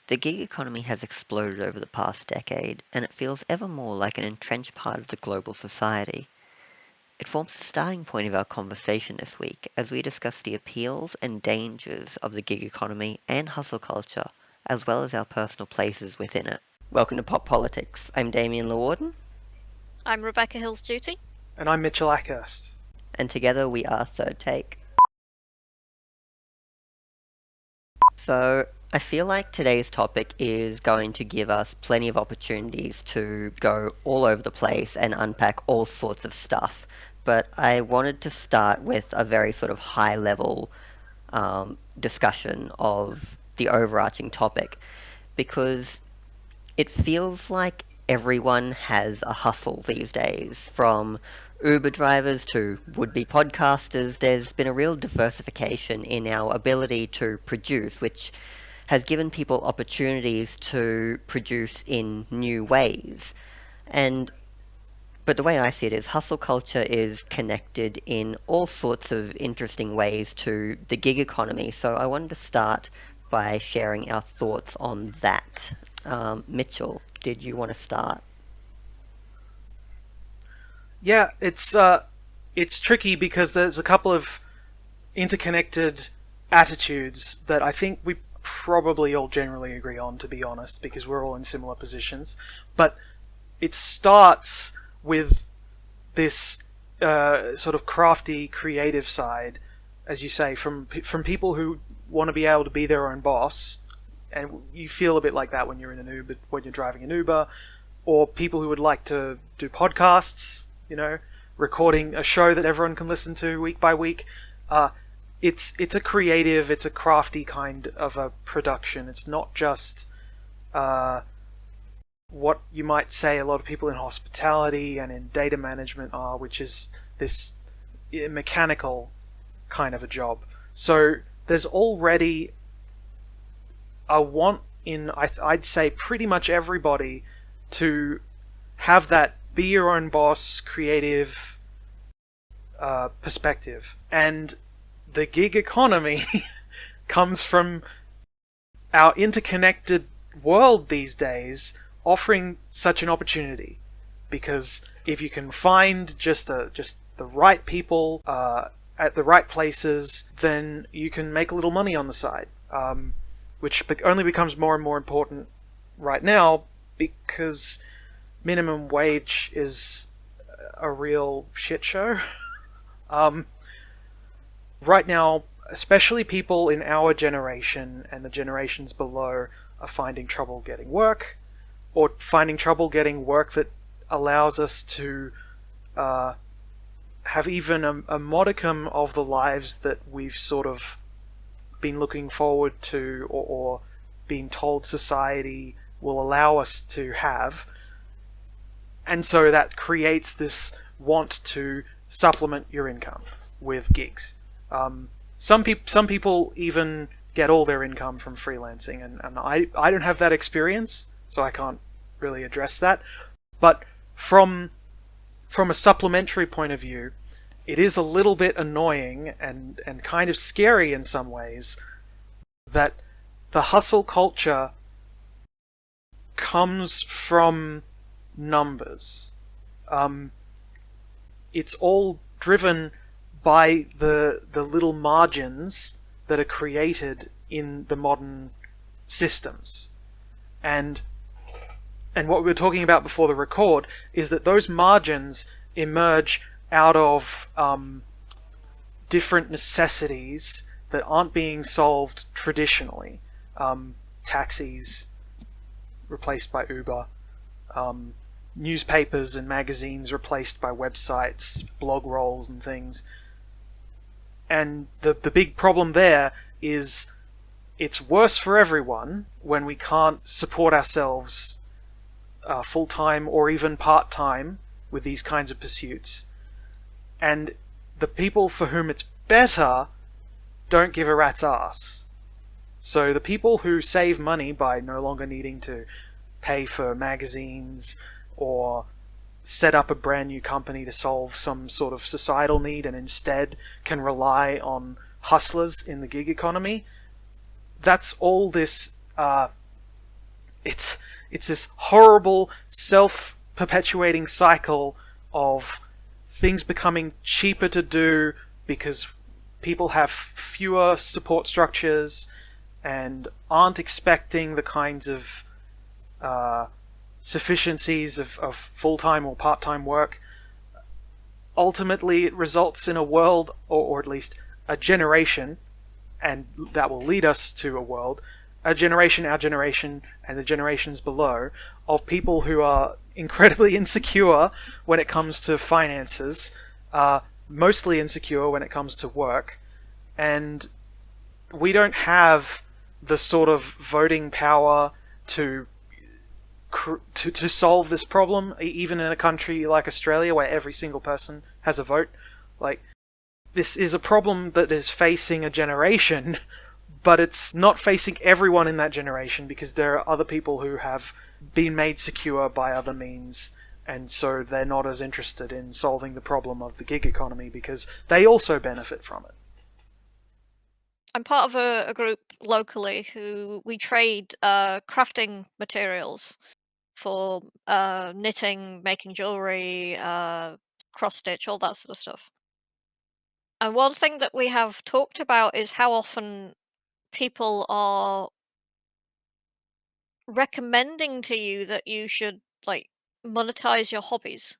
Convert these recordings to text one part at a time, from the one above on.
The gig economy has exploded over the past decade, and it feels ever more like an entrenched part of the global society. It forms the starting point of our conversation this week as we discuss the appeals and dangers of the gig economy and hustle culture, as well as our personal places within it. Welcome to Pop Politics. I'm Damien Lewarden. I'm Rebecca Hills-Duty. And I'm Mitchell Ackhurst. And together we are Third Take. So, I feel like today's topic is going to give us plenty of opportunities to go all over the place and unpack all sorts of stuff. But I wanted to start with a very sort of high level discussion of the overarching topic, because it feels like everyone has a hustle these days. From Uber drivers to would-be podcasters, there's been a real diversification in our ability to produce, which has given people opportunities to produce in new ways. But the way I see it is hustle culture is connected in all sorts of interesting ways to the gig economy. So I wanted to start by sharing our thoughts on that. Mitchell, did you want to start? Yeah, it's tricky because there's a couple of interconnected attitudes that I think we probably all generally agree on, to be honest, because we're all in similar positions. But it starts with this sort of crafty, creative side, as you say, from people who want to be able to be their own boss, and you feel a bit like that when you're in an Uber, when you're driving an Uber, or people who would like to do podcasts, recording a show that everyone can listen to week by week. It's a creative, it's a crafty kind of a production. It's not just what you might say a lot of people in hospitality and in data management are, which is this mechanical kind of a job. So there's already a want in, I'd say, pretty much everybody to have that be your own boss, creative perspective. And the gig economy comes from our interconnected world these days offering such an opportunity. Because if you can find just the right people at the right places, then you can make a little money on the side. Which only becomes more and more important right now because minimum wage is a real shit show. Right now, especially people in our generation and the generations below are finding trouble getting work, or finding trouble getting work that allows us to have even a modicum of the lives that we've sort of been looking forward to or been told society will allow us to have. And so that creates this want to supplement your income with gigs. Some people even get all their income from freelancing, and I don't have that experience, so I can't really address that. But from a supplementary point of view, it is a little bit annoying and kind of scary in some ways that the hustle culture comes from numbers. It's all driven by the little margins that are created in the modern systems. And what we were talking about before the record is that those margins emerge out of different necessities that aren't being solved traditionally. Taxis replaced by Uber, newspapers and magazines replaced by websites, blog rolls and things. And the big problem there is it's worse for everyone when we can't support ourselves full-time or even part-time with these kinds of pursuits. And the people for whom it's better don't give a rat's ass. So the people who save money by no longer needing to pay for magazines or set up a brand new company to solve some sort of societal need and instead can rely on hustlers in the gig economy, that's all this it's this horrible self-perpetuating cycle of things becoming cheaper to do because people have fewer support structures and aren't expecting the kinds of sufficiencies of full-time or part-time work. Ultimately, it results in a world, or at least a generation, and that will lead us to a world, a generation, our generation, and the generations below, of people who are incredibly insecure when it comes to finances, mostly insecure when it comes to work, and we don't have the sort of voting power to solve this problem, even in a country like Australia where every single person has a vote. Like, this is a problem that is facing a generation, but it's not facing everyone in that generation because there are other people who have been made secure by other means, and so they're not as interested in solving the problem of the gig economy because they also benefit from it. I'm part of a group locally who we trade crafting materials for knitting, making jewelry, cross stitch, all that sort of stuff. And one thing that we have talked about is how often people are recommending to you that you should like monetize your hobbies.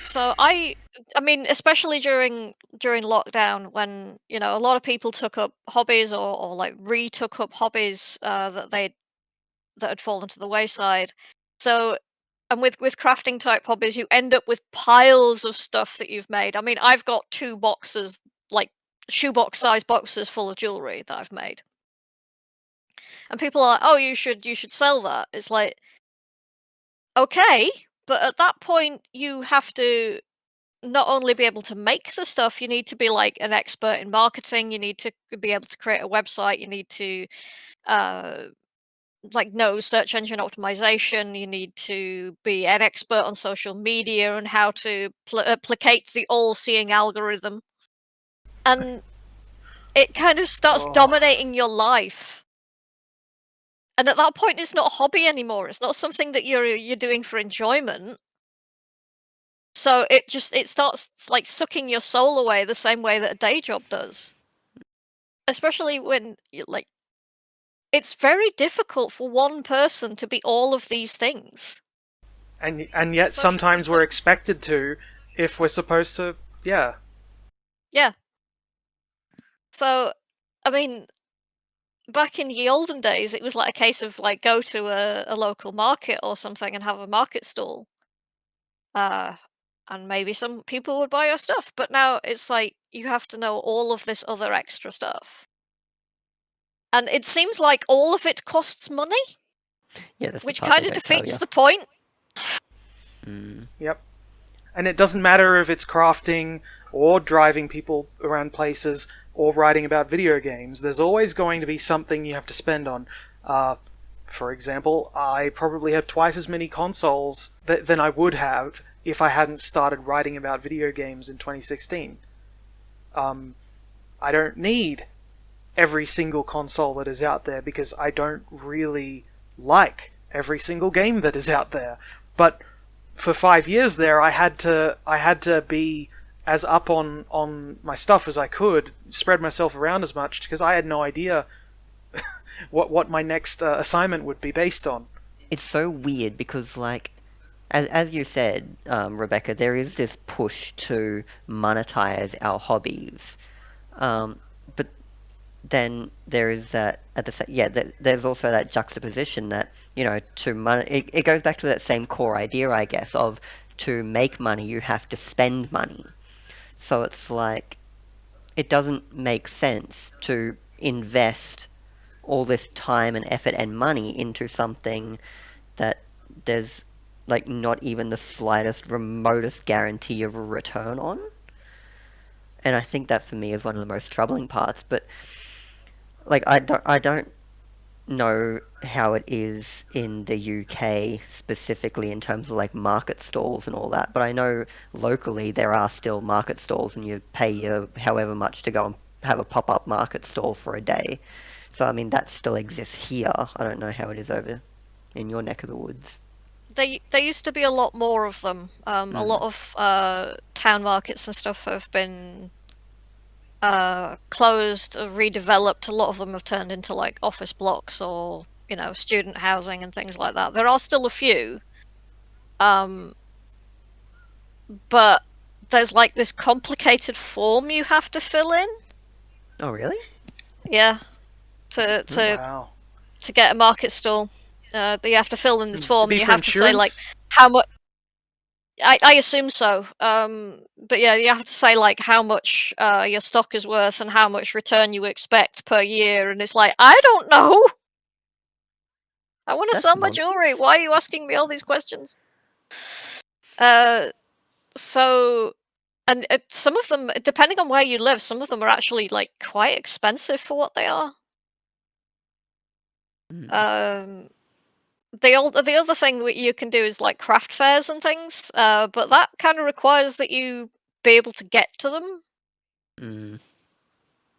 So I mean, especially during lockdown, when a lot of people took up hobbies or like retook up hobbies that had fallen to the wayside. So, and with crafting type hobbies, you end up with piles of stuff that you've made. I mean, I've got 2 boxes, like shoebox size boxes full of jewelry that I've made. And people are like, "Oh, you should sell that." It's like, okay, but at that point you have to not only be able to make the stuff, you need to be like an expert in marketing, you need to be able to create a website, you need to uh like know search engine optimization, you need to be an expert on social media and how to placate the all-seeing algorithm. And it kind of starts dominating your life. And at that point it's not a hobby anymore. It's not something that you're doing for enjoyment. So it starts like sucking your soul away the same way that a day job does. Especially when like it's very difficult for one person to be all of these things. And yet sometimes we're expected to if we're supposed to. Yeah. So, I mean, back in the olden days, it was like a case of like go to a local market or something and have a market stall. And maybe some people would buy your stuff. But now it's like you have to know all of this other extra stuff. And it seems like all of it costs money. Yeah, that's which the part kind they of don't tell defeats you. the point. Yep. And it doesn't matter if it's crafting or driving people around places or writing about video games. There's always going to be something you have to spend on. For example, I probably have twice as many consoles than I would have if I hadn't started writing about video games in 2016. I don't need every single console that is out there because I don't really like every single game that is out there. But for 5 years there, I had to be as up on my stuff as I could, spread myself around as much, because I had no idea what my next assignment would be based on. It's so weird because, like, as you said, Rebecca, there is this push to monetize our hobbies, but then there is that there's also that juxtaposition that it goes back to that same core idea, I guess, of to make money you have to spend money. So it's like it doesn't make sense to invest all this time and effort and money into something that there's like not even the slightest remotest guarantee of a return on. And I think that for me is one of the most troubling parts. But like I don't know how it is in the UK specifically in terms of like market stalls and all that, but I know locally there are still market stalls and you pay your however much to go and have a pop-up market stall for a day. So I mean that still exists here. I don't know how it is over in your neck of the woods. There used to be a lot more of them. A lot of town markets and stuff have been closed, redeveloped. A lot of them have turned into like office blocks or student housing and things like that. There are still a few, but there's like this complicated form you have to fill in. Oh really? Yeah, to Wow. to get a market stall. You have to fill in this form, and you for have to say like insurance? how much. I assume so. But yeah, you have to say like how much your stock is worth and how much return you expect per year, and it's like I don't know. I want to That's sell my jewelry. nonsense. Why are you asking me all these questions? Uh, so and some of them, depending on where you live, some of them are actually like quite expensive for what they are. Mm. The other thing that you can do is like craft fairs and things, but that kind of requires that you be able to get to them, Mm.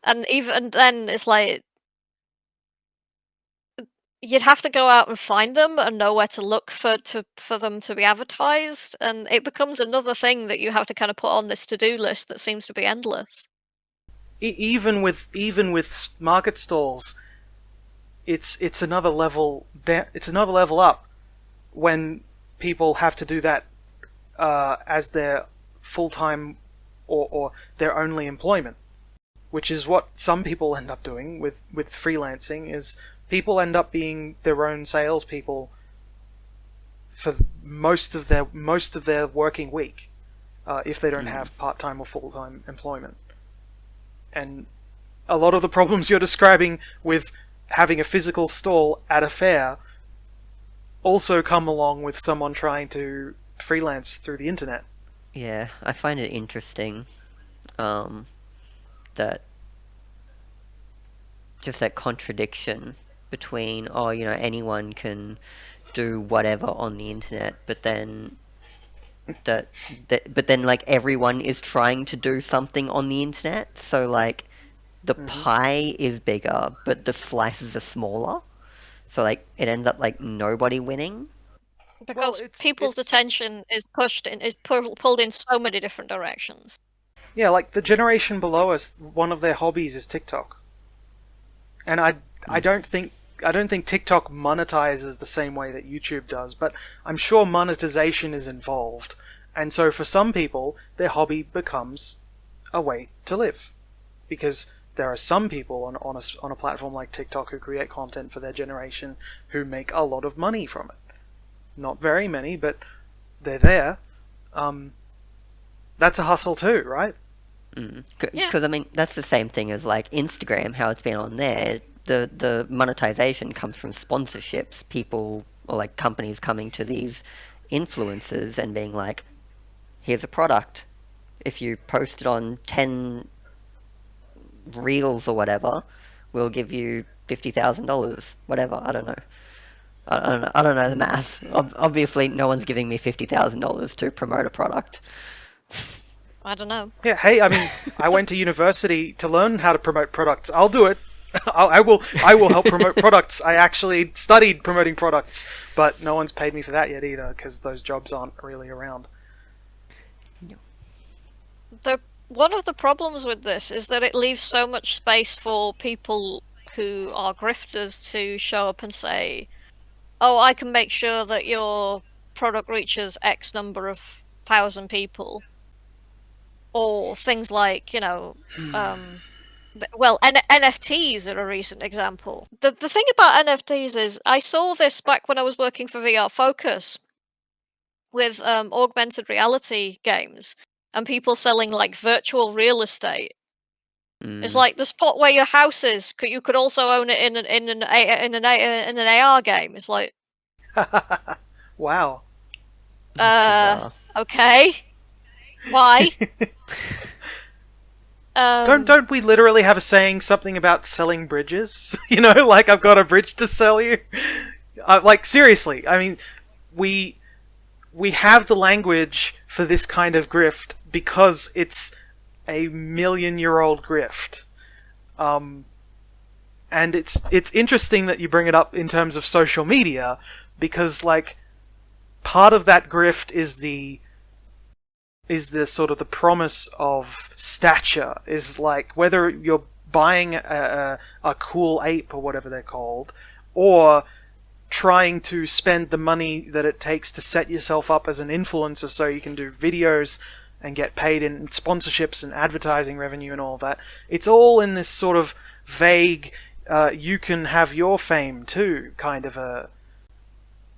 and even then, it's like you'd have to go out and find them and know where to look for them to be advertised, and it becomes another thing that you have to kind of put on this to-do list that seems to be endless. Even with market stalls, it's another level. It's another level up when people have to do that as their full time or their only employment, which is what some people end up doing with freelancing. Is people end up being their own salespeople for most of their working week, if they don't have part-time or full-time employment. And a lot of the problems you're describing with having a physical stall at a fair also come along with someone trying to freelance through the internet. Yeah, I find it interesting that just that contradiction between anyone can do whatever on the internet, but then but then like everyone is trying to do something on the internet, so like the pie is bigger but the slices are smaller, so like it ends up like nobody winning. Because It's people's attention is pulled in so many different directions. yeah, like the generation below us, one of their hobbies is TikTok, and I don't think TikTok monetizes the same way that YouTube does, but I'm sure monetization is involved, and so for some people, their hobby becomes a way to live, because there are some people on a platform like TikTok who create content for their generation who make a lot of money from it. Not very many, but they're there. That's a hustle too, right? Because I mean that's the same thing as like Instagram, how it's been on there. The monetization comes from sponsorships, people or like companies coming to these influencers and being like, here's a product, if you post it on 10 reels or whatever, we'll give you $50,000, whatever. I don't know. I don't know the math. Obviously, no one's giving me $50,000 to promote a product. I don't know. Yeah. Hey, I mean, I went to university to learn how to promote products. I'll do it. I will help promote products. I actually studied promoting products, but no one's paid me for that yet either, because those jobs aren't really around. One of the problems with this is that it leaves so much space for people who are grifters to show up and say, oh, I can make sure that your product reaches X number of thousand people. Or things like, NFTs are a recent example. The thing about NFTs is, I saw this back when I was working for VR Focus with augmented reality games and people selling like virtual real estate. It's like the spot where your house is. You could also own it in an AR game. It's like, Wow. okay, why? Don't we literally have a saying something about selling bridges? Like I've got a bridge to sell you. Like seriously, I mean, we have the language for this kind of grift because it's a million-year-old grift. And it's interesting that you bring it up in terms of social media, because like part of that grift is the sort of the promise of stature, is like whether you're buying a cool ape or whatever they're called, or trying to spend the money that it takes to set yourself up as an influencer so you can do videos and get paid in sponsorships and advertising revenue and all that. It's all in this sort of vague, you can have your fame too kind of a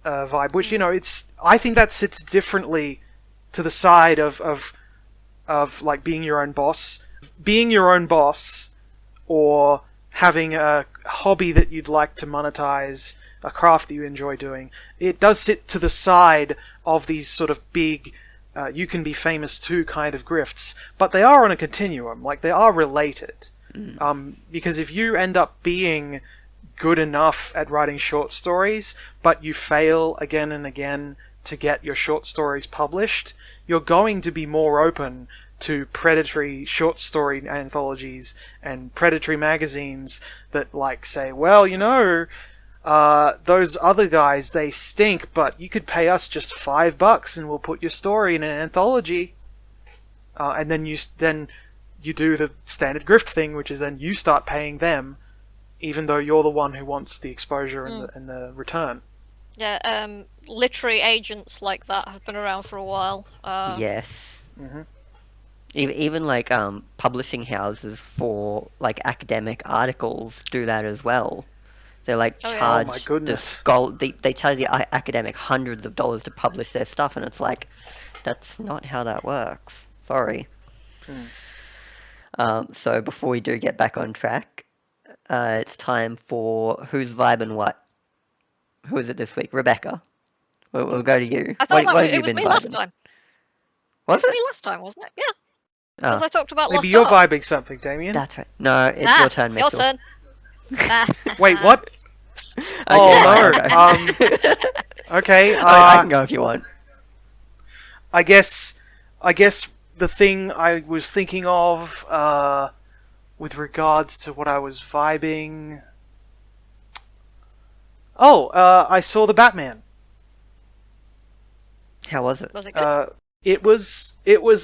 vibe, which, you know, I think that sits differently to the side of like being your own boss. Being your own boss, or having a hobby that you'd like to monetize, a craft that you enjoy doing, it does sit to the side of these sort of big, you can be famous too kind of grifts, but they are on a continuum, like they are related. Because if you end up being good enough at writing short stories, but you fail again and again to get your short stories published, you're going to be more open to predatory short story anthologies and predatory magazines that like say, well, you know, those other guys, they stink, but you could pay us just $5 and we'll put your story in an anthology. And then you do the standard grift thing, which is then you start paying them, even though you're the one who wants the exposure and the return. Yeah, literary agents like that have been around for a while. Yes. Mm-hmm. Even like publishing houses for like academic articles do that as well. They like charge Oh my goodness. they charge the academic hundreds of dollars to publish their stuff, and it's like, that's not how that works. Sorry. So before we do get back on track, it's time for Who's Vibing What? Who is it this week? Rebecca. We'll go to you. I thought what have it you was been me vibing? last time. Was It was it? me last time, wasn't it? Yeah, Oh, because I talked about Maybe Lost you're Ark. vibing something, Damien. that's right. No, it's your turn, Mitchell. Your turn. Wait, what? Okay, Oh fine, no. I'll go. Okay. I can go if you want. I guess the thing I was thinking of with regards to what I was vibing. Oh, I saw the Batman. How was it? Was it good? It was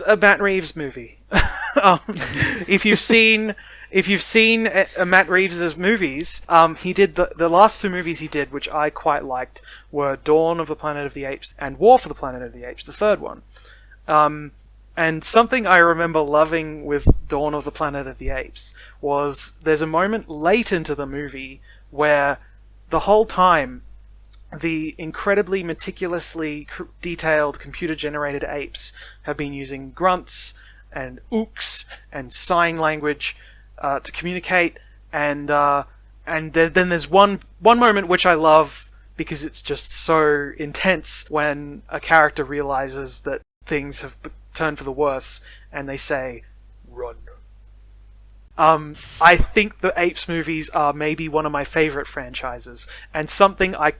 a Matt Reeves movie. um, if you've seen Matt Reeves' movies, he did the last two movies he did, which I quite liked, were Dawn of the Planet of the Apes and War for the Planet of the Apes, the third one. And something I remember loving with Dawn of the Planet of the Apes was there's a moment late into the movie where the whole time the incredibly meticulously detailed computer-generated apes have been using grunts and ooks and sign language to communicate, and then there's one moment which I love because it's just so intense when a character realizes that things have turned for the worse and they say, "Run." I think the Apes movies are maybe one of my favorite franchises, and something I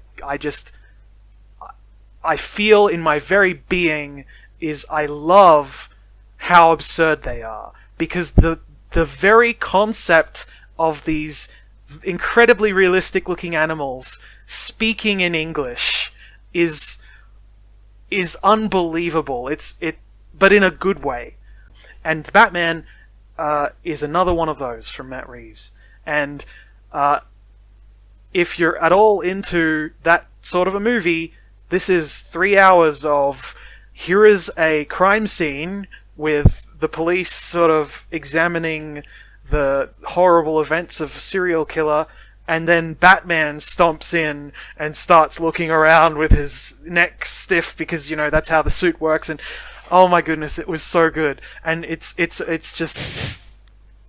feel in my very being is I love how absurd they are, because the very concept of these incredibly realistic looking animals speaking in English is unbelievable. But in a good way. And Batman is another one of those from Matt Reeves. And if you're at all into that sort of a movie, this is 3 hours of, here is a crime scene with the police sort of examining the horrible events of a serial killer, and then Batman stomps in and starts looking around with his neck stiff because, you know, that's how the suit works. And oh my goodness, it was so good. And it's just,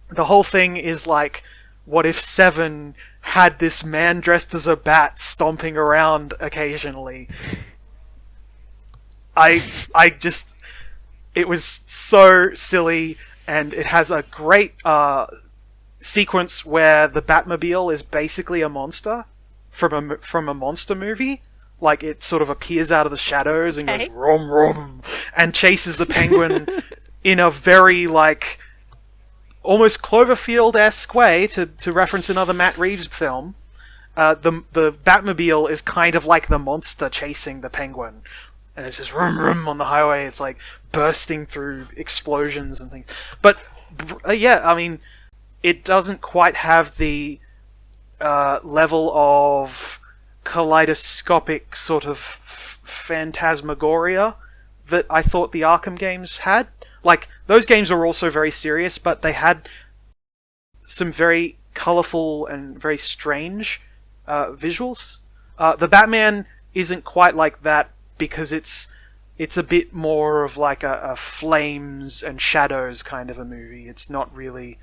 the whole thing is like, what if Seven had this man dressed as a bat stomping around occasionally? It was so silly, and it has a great sequence where the Batmobile is basically a monster from a monster movie. Like, it sort of appears out of the shadows and goes rom rom and chases the Penguin in a very, like, almost Cloverfield-esque way, to reference another Matt Reeves film, the Batmobile is kind of like the monster chasing the Penguin, and it's just rum rum on the highway. It's like bursting through explosions and things. But yeah, I mean, it doesn't quite have the level of kaleidoscopic sort of phantasmagoria that I thought the Arkham games had. Like, those games were also very serious, but they had some very colourful and very strange visuals. The Batman isn't quite like that because it's a bit more of like a flames and shadows kind of a movie. It's not really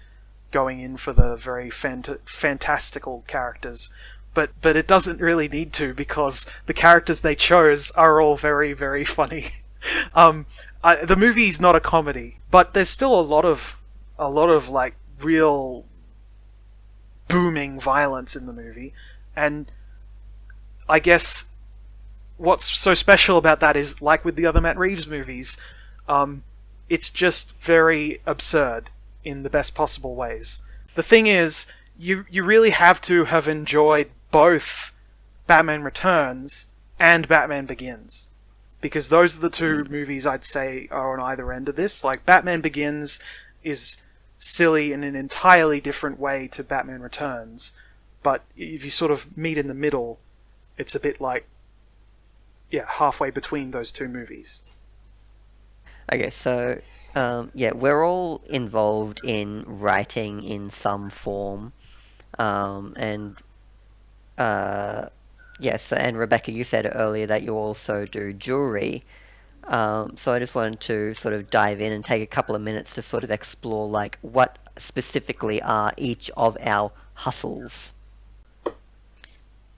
going in for the very fantastical characters. But it doesn't really need to, because the characters they chose are all very, very funny. The movie's not a comedy, but there's still a lot of like real booming violence in the movie, and I guess what's so special about that is, like with the other Matt Reeves movies, it's just very absurd in the best possible ways. The thing is, you really have to have enjoyed both Batman Returns and Batman Begins, because those are the two movies I'd say are on either end of this. Like, Batman Begins is silly in an entirely different way to Batman Returns, but if you sort of meet in the middle, it's a bit like, yeah, halfway between those two movies. Okay, so yeah, we're all involved in writing in some form, and yes, and Rebecca, you said earlier that you also do jewelry. So I just wanted to sort of dive in and take a couple of minutes to sort of explore, like, what specifically are each of our hustles.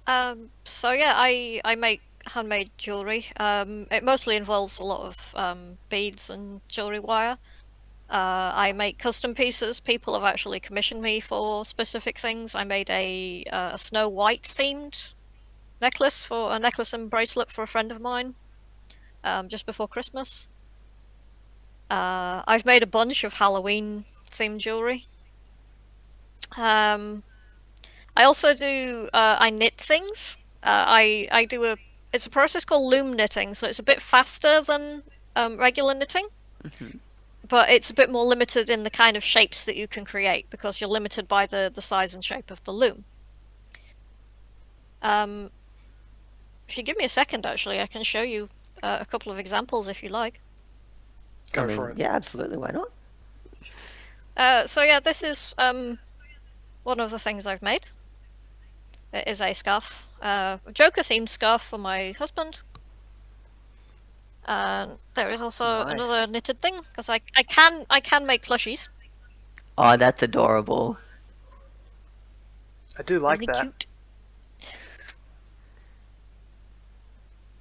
So yeah, I make handmade jewelry. It mostly involves a lot of beads and jewelry wire. I make custom pieces. People have actually commissioned me for specific things. I made a Snow White themed necklace and bracelet for a friend of mine, just before Christmas. I've made a bunch of Halloween themed jewelry. I also do I knit things. I do it's a process called loom knitting, so it's a bit faster than regular knitting. Mm-hmm. But it's a bit more limited in the kind of shapes that you can create, because you're limited by the size and shape of the loom. If you give me a second, actually, I can show you a couple of examples if you like. Go for it. Yeah, absolutely. Why not? So yeah, this is one of the things I've made. It is a scarf, a Joker-themed scarf for my husband. And there is also Nice. another knitted thing, because I can make plushies. Oh, that's adorable. I do like Isn't it that.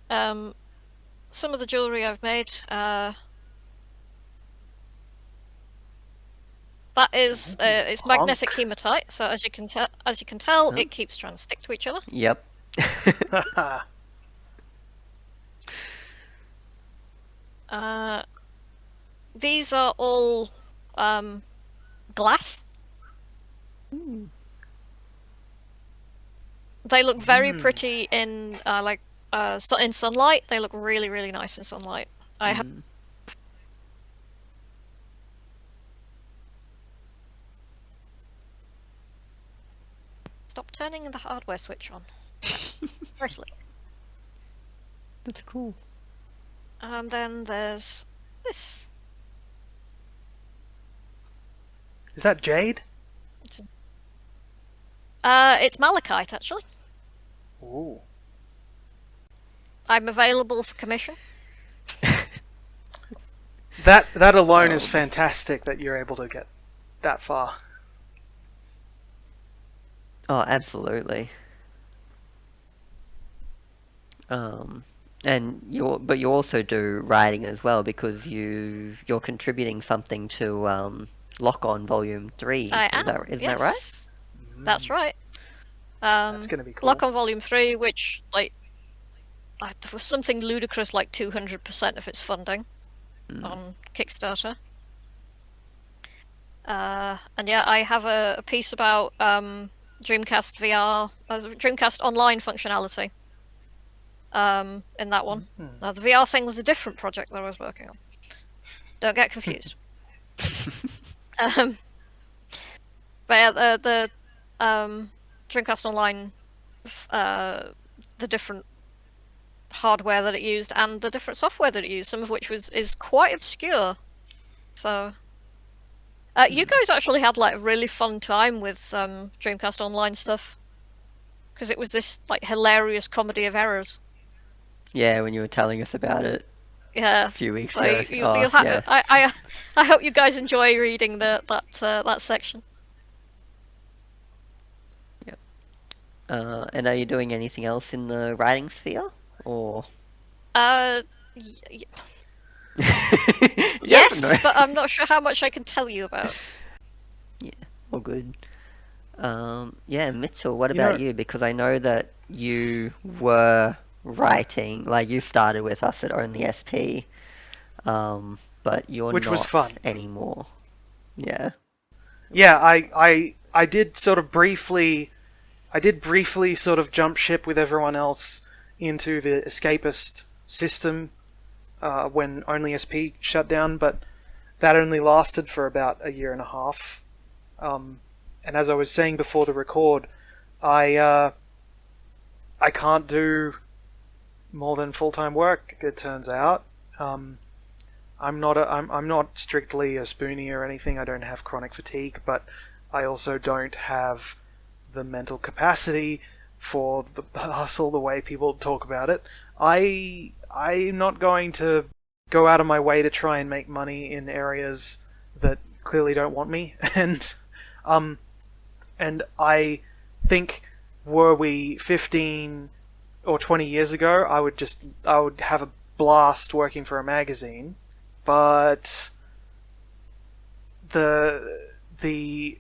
cute? Some of the jewelry I've made, that is it's Honk. magnetic hematite. So as you can tell, it keeps trying to stick to each other. Yep. These are all glass. They look very pretty in in sunlight. They look really, really nice in sunlight. I have. Stop turning the hardware switch on. Bracelet. That's cool. And then there's this. Is that jade? It's malachite, actually. Ooh. I'm available for commission. That alone is fantastic, that you're able to get that far. Oh, absolutely. And you also do writing as well, because you're contributing something to Lock On Volume 3. I am. Isn't that right? That's right. That's gonna be cool. Lock On Volume 3, which, like, was something ludicrous like 200% of its funding on Kickstarter. And yeah, I have a piece about Dreamcast VR, Dreamcast Online functionality. In that one, the VR thing was a different project that I was working on. Don't get confused. um, but yeah, the Dreamcast Online, the different hardware that it used and the different software that it used, some of which is quite obscure. So, you guys actually had like a really fun time with Dreamcast Online stuff because it was this like hilarious comedy of errors. Yeah, when you were telling us about it Yeah. a few weeks So ago. you'll Yeah. I hope you guys enjoy reading that section. And are you doing anything else in the writing sphere? Or Uh, yes, yes, no. but I'm not sure how much I can tell you about. Yeah, all good. Yeah, Mitchell, what You about know, you? Because I know that you were writing, like you started with us at Only SP, but you're which was not fun. anymore. Yeah. Yeah, I did sort of briefly, I did briefly sort of jump ship with everyone else into the escapist system when Only SP shut down, but that only lasted for about a year and a half. And as I was saying before the record, I I can't do more than full time work. It turns out. I'm not strictly a spoonie or anything. I don't have chronic fatigue, but I also don't have the mental capacity for the hustle the way people talk about it. I'm not going to go out of my way to try and make money in areas that clearly don't want me, um and I think were we 15 or 20 years ago, I would have a blast working for a magazine, but the the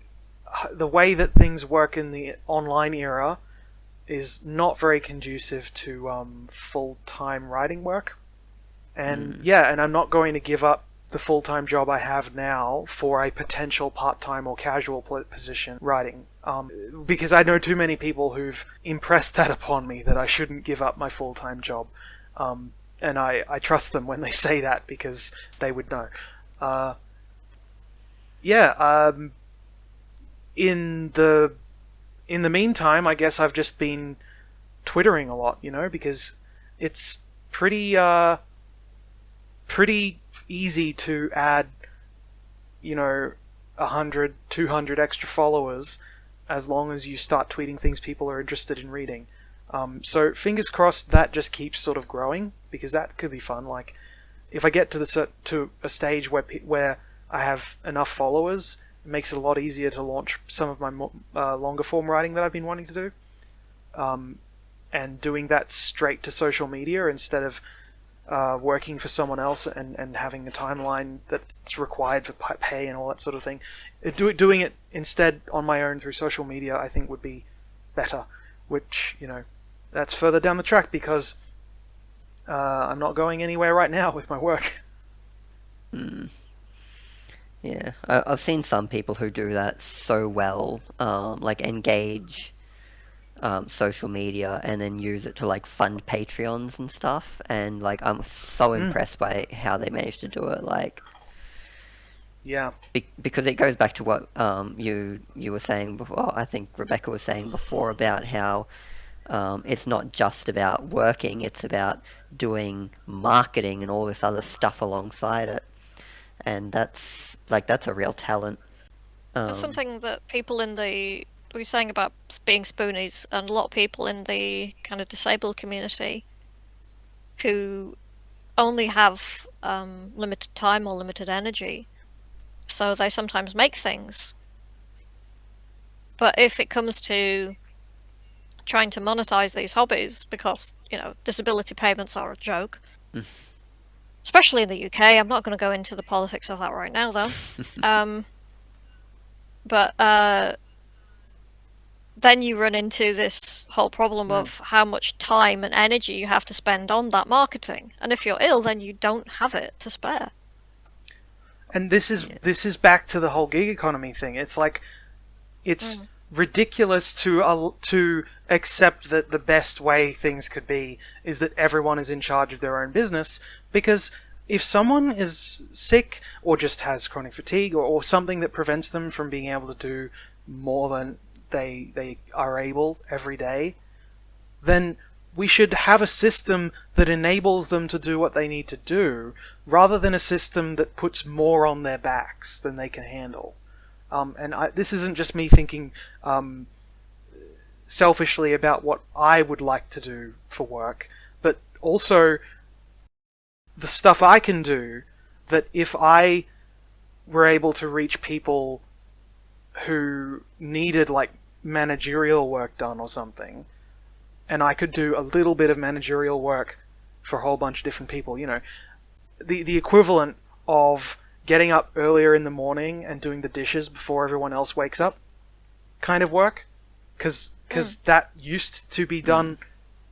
the way that things work in the online era is not very conducive to full time writing work. And yeah, and I'm not going to give up the full time job I have now for a potential part time or casual position writing. Because I know too many people who've impressed that upon me that I shouldn't give up my full time job. And I trust them when they say that because they would know. Yeah, in the meantime, I guess I've just been twittering a lot, because it's pretty easy to add, 100, 200 extra followers as long as you start tweeting things people are interested in reading. So fingers crossed that just keeps sort of growing, because that could be fun. Like, if I get to a stage where I have enough followers, it makes it a lot easier to launch some of my longer form writing that I've been wanting to do. And doing that straight to social media instead of working for someone else and having a timeline that's required for pay and all that sort of thing. Doing it instead on my own through social media, I think, would be better. Which, that's further down the track because I'm not going anywhere right now with my work. Yeah, I've seen some people who do that so well, like engage social media and then use it to like fund Patreons and stuff, and like I'm so impressed by how they managed to do it. Like, Yeah. Because it goes back to what you were saying before. I think Rebecca was saying before about how it's not just about working; it's about doing marketing and all this other stuff alongside it, and that's a real talent. It's something that people in we were saying about being spoonies, and a lot of people in the kind of disabled community who only have limited time or limited energy, so they sometimes make things. But if it comes to trying to monetize these hobbies, because disability payments are a joke, especially in the UK. I'm not going to go into the politics of that right now, though. But then you run into this whole problem of how much time and energy you have to spend on that marketing. And if you're ill, then you don't have it to spare. And this is back to the whole gig economy thing. It's like, it's ridiculous to accept that the best way things could be is that everyone is in charge of their own business, because if someone is sick or just has chronic fatigue or something that prevents them from being able to do more than they are able every day, then we should have a system that enables them to do what they need to do, rather than a system that puts more on their backs than they can handle. This isn't just me thinking selfishly about what I would like to do for work, but also the stuff I can do, that if I were able to reach people who needed like managerial work done or something, and I could do a little bit of managerial work for a whole bunch of different people, you know, the equivalent of getting up earlier in the morning and doing the dishes before everyone else wakes up kind of work, because that used to be done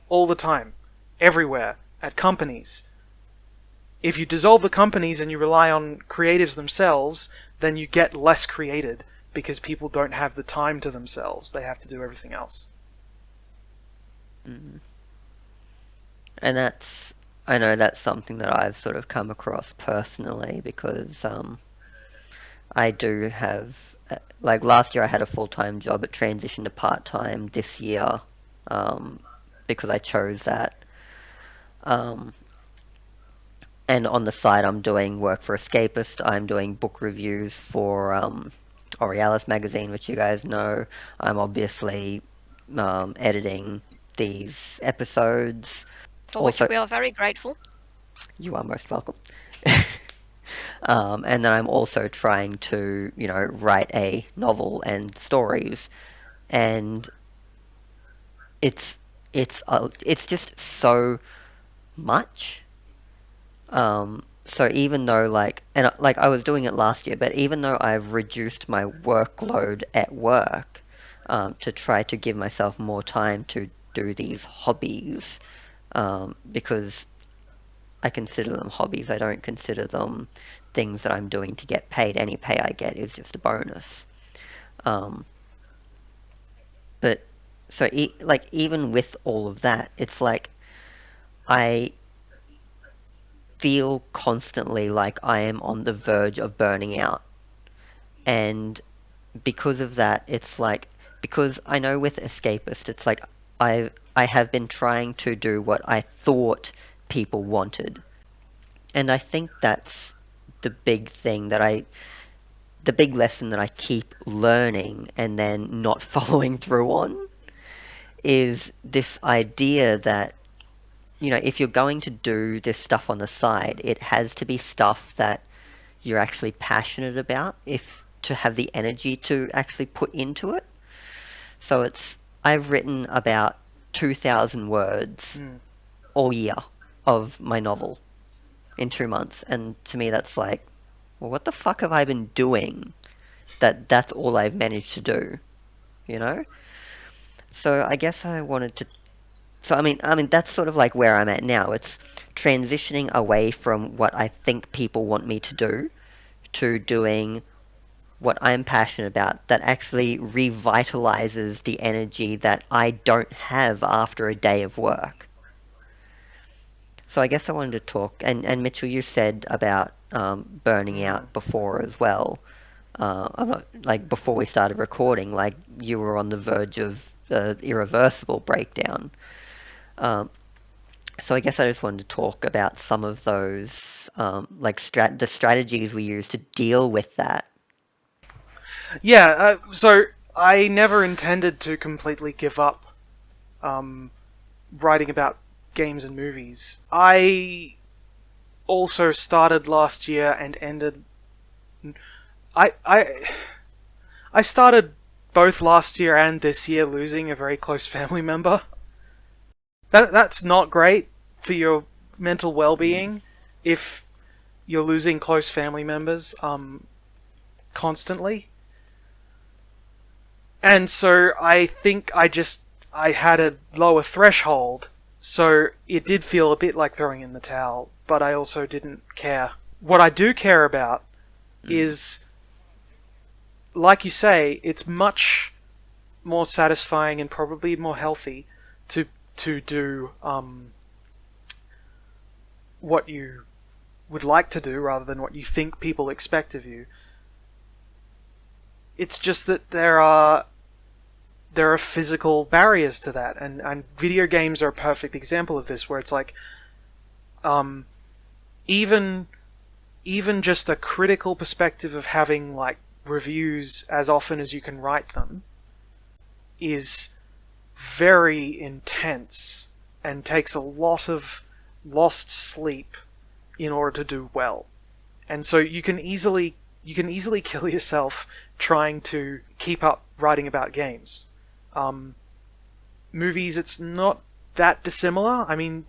all the time, everywhere, at companies. If you dissolve the companies and you rely on creatives themselves, then you get less created, because people don't have the time to themselves. They have to do everything else. And I know that's something that I've sort of come across personally, because I do have, like last year I had a full-time job. It transitioned to part-time this year because I chose that. And on the side, I'm doing work for Escapist. I'm doing book reviews for Aurealis magazine, which you guys know. I'm obviously editing these episodes. For which we are very grateful. You are most welcome. And then I'm also trying to, you know, write a novel and stories, and it's just so much. So even though like I was doing it last year, but even though I've reduced my workload at work to try to give myself more time to do these hobbies, because I consider them hobbies. I don't consider them things that I'm doing to get paid. Any pay I get is just a bonus. But so like even with all of that, it's like I feel constantly like I am on the verge of burning out. And because of that, it's like, because I know with Escapist, it's like I have been trying to do what I thought people wanted. And I think that's the big thing the big lesson that I keep learning and then not following through on, is this idea that, you know, if you're going to do this stuff on the side, it has to be stuff that you're actually passionate about, if to have the energy to actually put into it. So I've written about 2,000 words all year of my novel in 2 months, and to me that's like, well, what the fuck have I been doing that's all I've managed to do, you know? So I guess I wanted to. So I mean that's sort of like where I'm at now. It's transitioning away from what I think people want me to do to doing what I'm passionate about, that actually revitalizes the energy that I don't have after a day of work. So I guess I wanted to talk, and Mitchell, you said about burning out before as well. Like before we started recording, like you were on the verge of irreversible breakdown. So I guess I just wanted to talk about some of those, like the strategies we use to deal with that. Yeah, so I never intended to completely give up writing about games and movies. I also started last year and ended. I started both last year and this year losing a very close family member. That's not great for your mental well-being if you're losing close family members constantly. And so I think I had a lower threshold, so it did feel a bit like throwing in the towel, but I also didn't care. What I do care about is, like you say, it's much more satisfying and probably more healthy to do what you would like to do rather than what you think people expect of you. It's just that there are physical barriers to that, and video games are a perfect example of this, where it's like even just a critical perspective of having like reviews as often as you can write them is very intense and takes a lot of lost sleep in order to do well. And so you can easily kill yourself trying to keep up writing about games. Movies, it's not that dissimilar. I mean,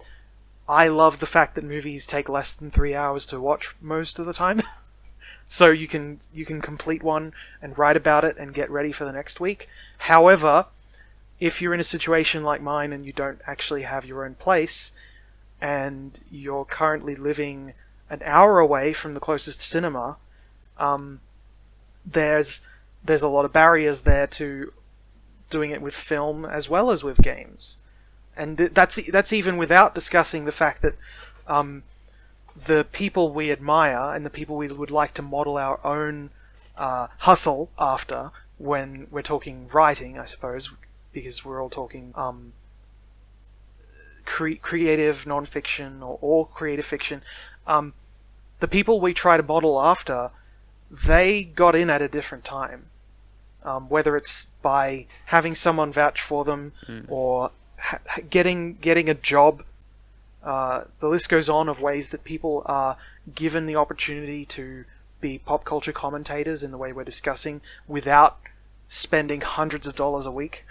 I love the fact that movies take less than 3 hours to watch most of the time. So you can complete one and write about it and get ready for the next week. However, if you're in a situation like mine and you don't actually have your own place, and you're currently living an hour away from the closest cinema, there's a lot of barriers there to doing it with film as well as with games, and that's even without discussing the fact that the people we admire and the people we would like to model our own hustle after when we're talking writing, I suppose, because we're all talking creative non-fiction or creative fiction. The people we try to model after, they got in at a different time. Whether it's by having someone vouch for them or getting a job. The list goes on of ways that people are given the opportunity to be pop culture commentators in the way we're discussing without spending hundreds of dollars a week.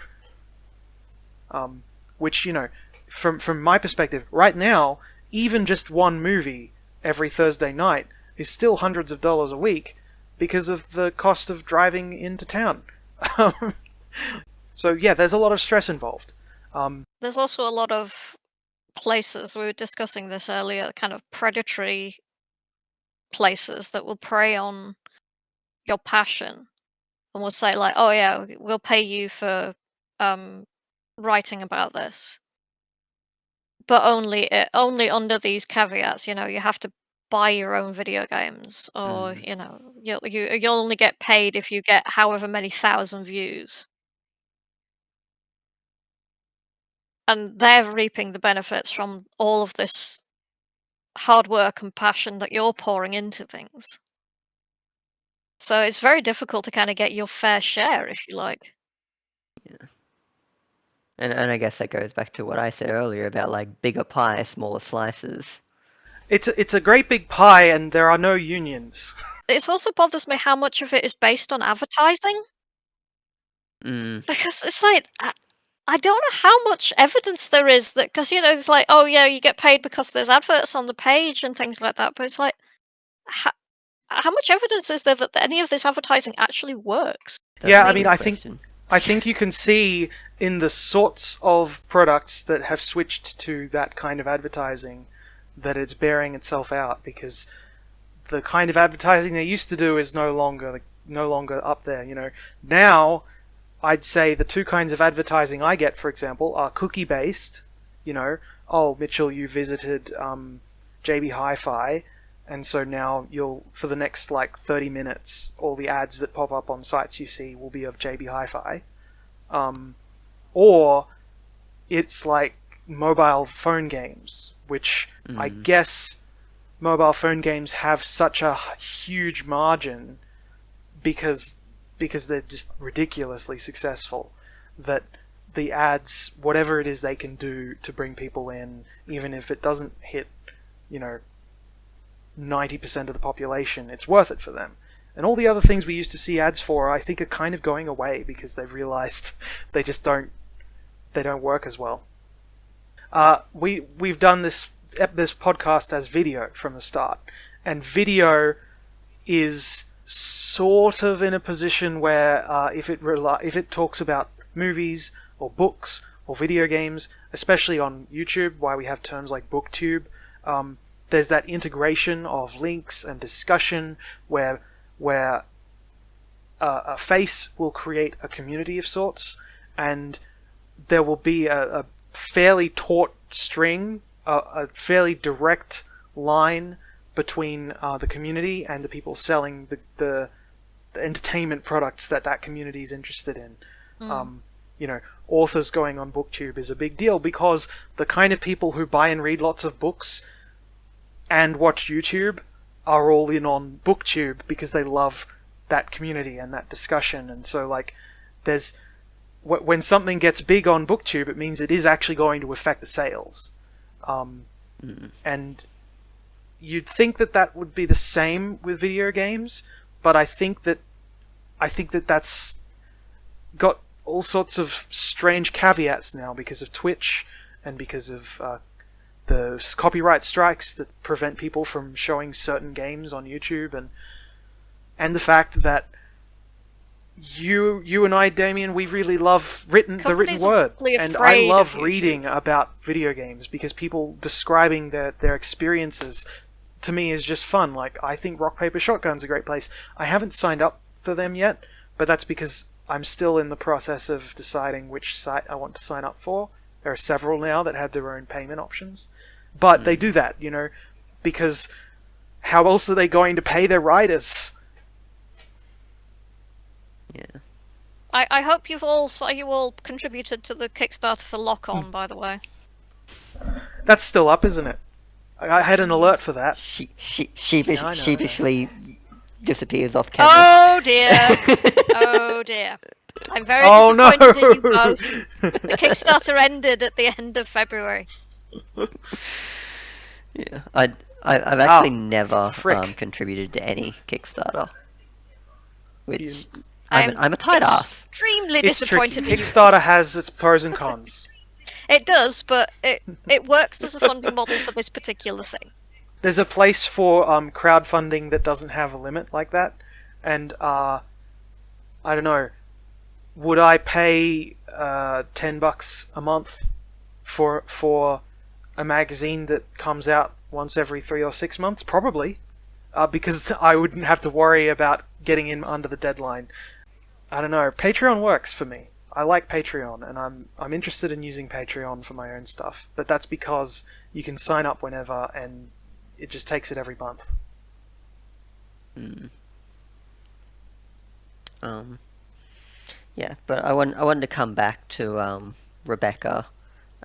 Which, you know, from my perspective, right now, even just one movie every Thursday night is still hundreds of dollars a week because of the cost of driving into town. So yeah, there's a lot of stress involved. There's also a lot of places, we were discussing this earlier, kind of predatory places that will prey on your passion and will say like, oh yeah, we'll pay you for writing about this, but only under these caveats. You know, you have to buy your own video games, or you know, you'll only get paid if you get however many thousand views, and they're reaping the benefits from all of this hard work and passion that you're pouring into things. So it's very difficult to kind of get your fair share, if you like. Yeah. And I guess that goes back to what I said earlier about like bigger pie, smaller slices. It's a great big pie, and there are no unions. It also bothers me how much of it is based on advertising. Because it's like, I don't know how much evidence there is that, because, you know, it's like, oh yeah, you get paid because there's adverts on the page and things like that, but it's like, how much evidence is there that any of this advertising actually works? Yeah, I mean, I think you can see in the sorts of products that have switched to that kind of advertising that it's bearing itself out, because the kind of advertising they used to do is no longer up there. You know, now I'd say the two kinds of advertising I get, for example, are cookie based. You know, oh Mitchell, you visited JB Hi-Fi, and so now you'll, for the next like 30 minutes, all the ads that pop up on sites you see will be of JB Hi-Fi. Or it's like mobile phone games, which I guess mobile phone games have such a huge margin because they're just ridiculously successful, that the ads, whatever it is they can do to bring people in, even if it doesn't hit, you know, 90% of the population, it's worth it for them. And all the other things we used to see ads for, I think, are kind of going away because they've realized they just don't work as well. We've done this podcast as video from the start, and video is sort of in a position where if it talks about movies or books or video games, especially on YouTube, why we have terms like booktube, there's that integration of links and discussion where where a face will create a community of sorts, and there will be a fairly taut string, a fairly direct line between the community and the people selling the entertainment products that community is interested in. Authors going on BookTube is a big deal because the kind of people who buy and read lots of books and watch YouTube are all in on BookTube because they love that community and that discussion. And so, like, there's when something gets big on BookTube, it means it is actually going to affect the sales. And you'd think that would be the same with video games, but I think that that's got all sorts of strange caveats now because of Twitch and because of the copyright strikes that prevent people from showing certain games on YouTube, and the fact that you and I, Damien, we really love the written word, and I love reading about video games because people describing their experiences to me is just fun. Like, I think Rock Paper Shotgun's a great place. I haven't signed up for them yet, but that's because I'm still in the process of deciding which site I want to sign up for. There are several now that have their own payment options, but they do that, because how else are they going to pay their writers? Yeah. I hope you all contributed to the Kickstarter for Lock On, by the way. That's still up, isn't it? I had an alert for that. Sheepishly disappears off camera. Oh dear! Oh dear! I'm very disappointed in you both. The Kickstarter ended at the end of February. Yeah, I've actually never contributed to any Kickstarter, which I'm a tight ass. Extremely disappointed in you. Kickstarter has its pros and cons. It does, but it works as a funding model for this particular thing. There's a place for crowdfunding that doesn't have a limit like that, and I don't know. Would I pay $10 a month for a magazine that comes out once every 3 or 6 months? Probably, because I wouldn't have to worry about getting in under the deadline. I don't know. Patreon works for me. I like Patreon, and I'm interested in using Patreon for my own stuff. But that's because you can sign up whenever, and it just takes it every month. Yeah, but I wanted to come back to Rebecca,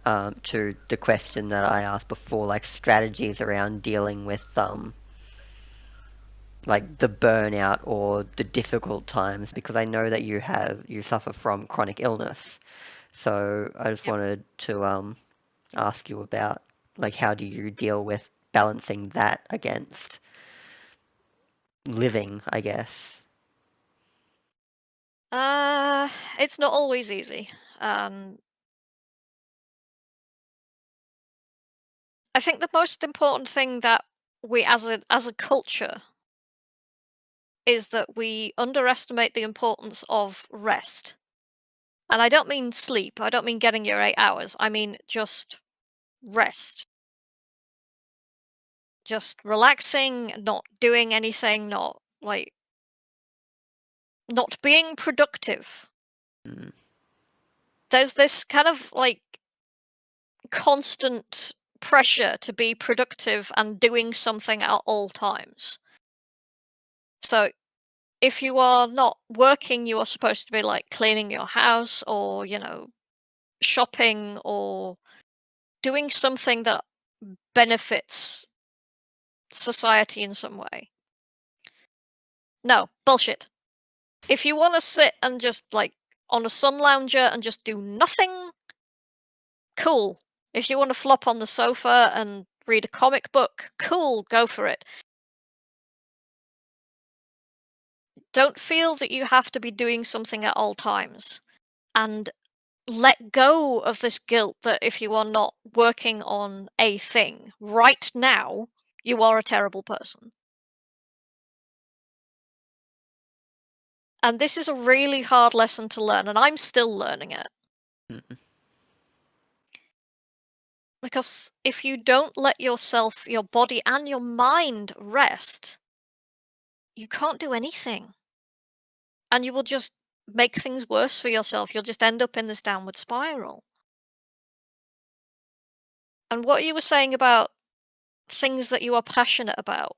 to the question that I asked before, like strategies around dealing with like the burnout or the difficult times, because I know that you suffer from chronic illness. So I just wanted to ask you about, like, how do you deal with balancing that against living, I guess. It's not always easy. I think the most important thing that we as a culture is that we underestimate the importance of rest. And I don't mean sleep, I don't mean getting your 8 hours, I mean just rest. Just relaxing, not doing anything, not being productive. There's this kind of constant pressure to be productive and doing something at all times. So if you are not working, you are supposed to be cleaning your house or, shopping or doing something that benefits society in some way. No, bullshit. If you want to sit and just on a sun lounger and just do nothing, cool. If you want to flop on the sofa and read a comic book, cool, go for it. Don't feel that you have to be doing something at all times. And let go of this guilt that if you are not working on a thing right now, you are a terrible person. And this is a really hard lesson to learn, and I'm still learning it. Because if you don't let yourself, your body and your mind rest, you can't do anything. And you will just make things worse for yourself. You'll just end up in this downward spiral. And what you were saying about things that you are passionate about.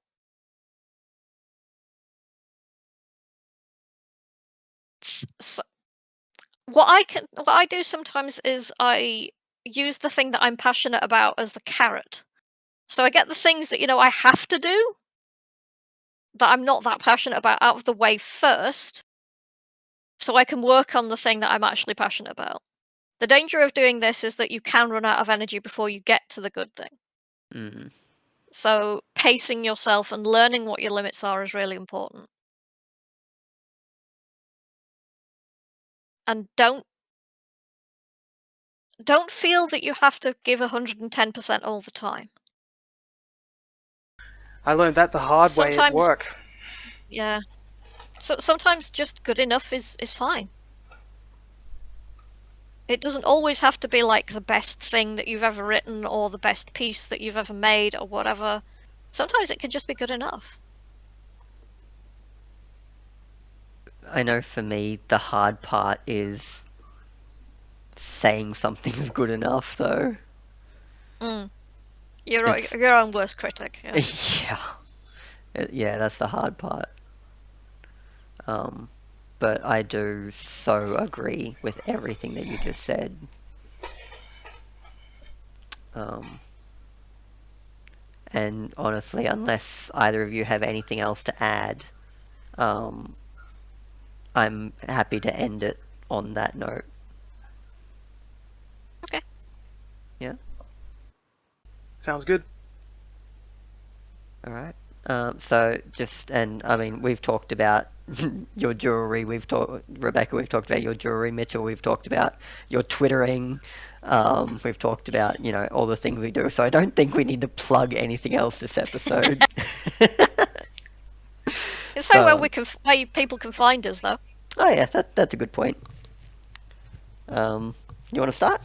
So what I do sometimes is I use the thing that I'm passionate about as the carrot. So I get the things that I have to do that I'm not that passionate about out of the way first, so I can work on the thing that I'm actually passionate about. The danger of doing this is that you can run out of energy before you get to the good thing. Mm. So pacing yourself and learning what your limits are is really important. And don't feel that you have to give 110% all the time. I learned that the hard way at Sometimes, work. yeah. So sometimes just good enough is fine. It doesn't always have to be like the best thing that you've ever written or the best piece that you've ever made or whatever. Sometimes it can just be good enough. I know for me, the hard part is saying something's good enough, though. You're It's- your own worst critic. Yeah. Yeah, that's the hard part. But I do so agree with everything that you just said. And honestly, unless either of you have anything else to add, I'm happy to end it on that note. Okay. Yeah. Sounds good. All right. So I mean, we've talked about your jewelry. Rebecca. We've talked about your jewelry. Mitchell. We've talked about your twittering. We've talked about all the things we do. So I don't think we need to plug anything else this episode. Say where So, where people can find us, though. oh yeah, that's a good point. You want to start?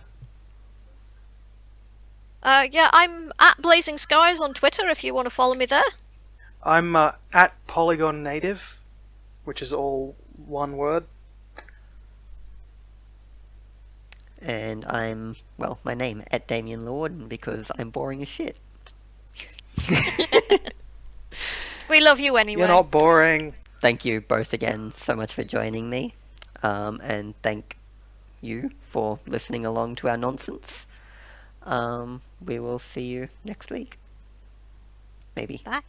Yeah, I'm at Blazing Skies on Twitter if you want to follow me there. I'm at Polygon Native, which is all one word. And my name at Damien Lord because I'm boring as shit. We love you anyway. You're not boring. Thank you both again so much for joining me, and thank you for listening along to our nonsense. We will see you next week. Maybe. Bye.